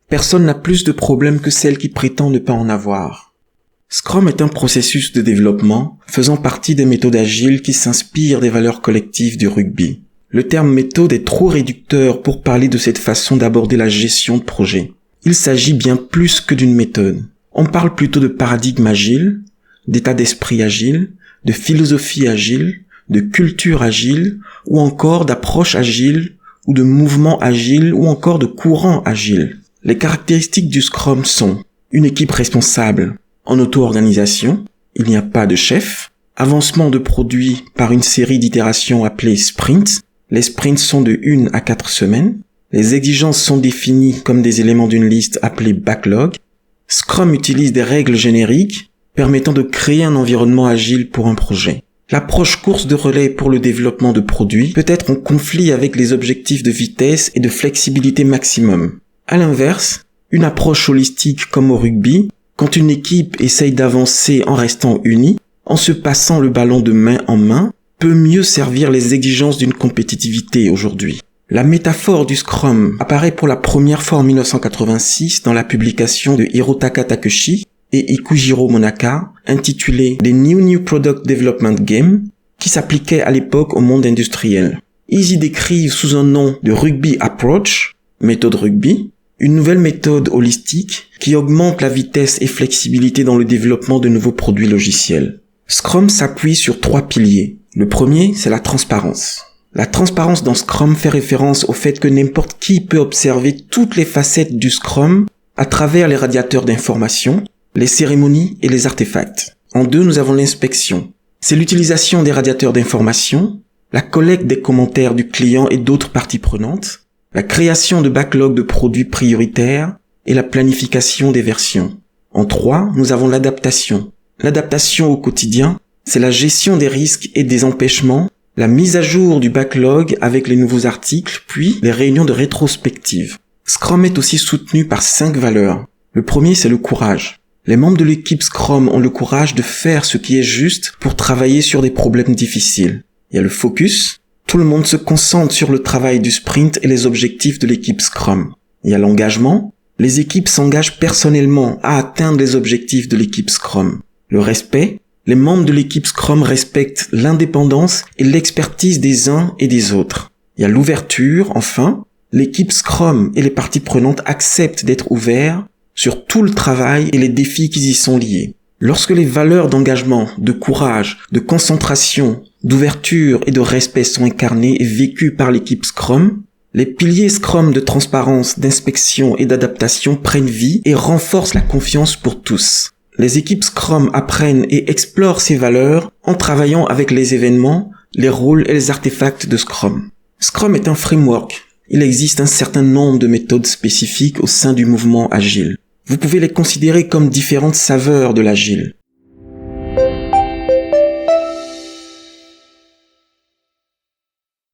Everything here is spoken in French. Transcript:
Personne n'a plus de problèmes que celle qui prétend ne pas en avoir. Scrum est un processus de développement faisant partie des méthodes agiles qui s'inspirent des valeurs collectives du rugby. Le terme méthode est trop réducteur pour parler de cette façon d'aborder la gestion de projet. Il s'agit bien plus que d'une méthode. On parle plutôt de paradigme agile, d'état d'esprit agile, de philosophie agile, de culture agile, ou encore d'approche agile, ou de mouvement agile, ou encore de courant agile. Les caractéristiques du Scrum sont une équipe responsable en auto-organisation, il n'y a pas de chef, avancement de produit par une série d'itérations appelées sprints, les sprints sont de 1 à 4 semaines, les exigences sont définies comme des éléments d'une liste appelée backlog, Scrum utilise des règles génériques permettant de créer un environnement agile pour un projet. L'approche course de relais pour le développement de produits peut être en conflit avec les objectifs de vitesse et de flexibilité maximum. À l'inverse, une approche holistique comme au rugby, quand une équipe essaye d'avancer en restant unie, en se passant le ballon de main en main, peut mieux servir les exigences d'une compétitivité aujourd'hui. La métaphore du Scrum apparaît pour la première fois en 1986 dans la publication de Hirotaka Takeshi et Ikujiro Monaka, intitulée The New Product Development Game, qui s'appliquait à l'époque au monde industriel. Ils y décrivent sous un nom de Rugby Approach, méthode rugby, une nouvelle méthode holistique qui augmente la vitesse et flexibilité dans le développement de nouveaux produits logiciels. Scrum s'appuie sur 3 piliers. Le premier, c'est la transparence. La transparence dans Scrum fait référence au fait que n'importe qui peut observer toutes les facettes du Scrum à travers les radiateurs d'information, les cérémonies et les artefacts. En 2, nous avons l'inspection. C'est l'utilisation des radiateurs d'information, la collecte des commentaires du client et d'autres parties prenantes, la création de backlog de produits prioritaires et la planification des versions. En 3, nous avons l'adaptation. L'adaptation au quotidien, c'est la gestion des risques et des empêchements, la mise à jour du backlog avec les nouveaux articles, puis les réunions de rétrospective. Scrum est aussi soutenu par 5 valeurs. Le premier, c'est le courage. Les membres de l'équipe Scrum ont le courage de faire ce qui est juste pour travailler sur des problèmes difficiles. Il y a le focus. Tout le monde se concentre sur le travail du sprint et les objectifs de l'équipe Scrum. Il y a l'engagement. Les équipes s'engagent personnellement à atteindre les objectifs de l'équipe Scrum. Le respect. Les membres de l'équipe Scrum respectent l'indépendance et l'expertise des uns et des autres. Il y a l'ouverture, enfin. L'équipe Scrum et les parties prenantes acceptent d'être ouverts sur tout le travail et les défis qui y sont liés. Lorsque les valeurs d'engagement, de courage, de concentration, d'ouverture et de respect sont incarnées et vécues par l'équipe Scrum, les piliers Scrum de transparence, d'inspection et d'adaptation prennent vie et renforcent la confiance pour tous. Les équipes Scrum apprennent et explorent ces valeurs en travaillant avec les événements, les rôles et les artefacts de Scrum. Scrum est un framework. Il existe un certain nombre de méthodes spécifiques au sein du mouvement agile. Vous pouvez les considérer comme différentes saveurs de l'agile.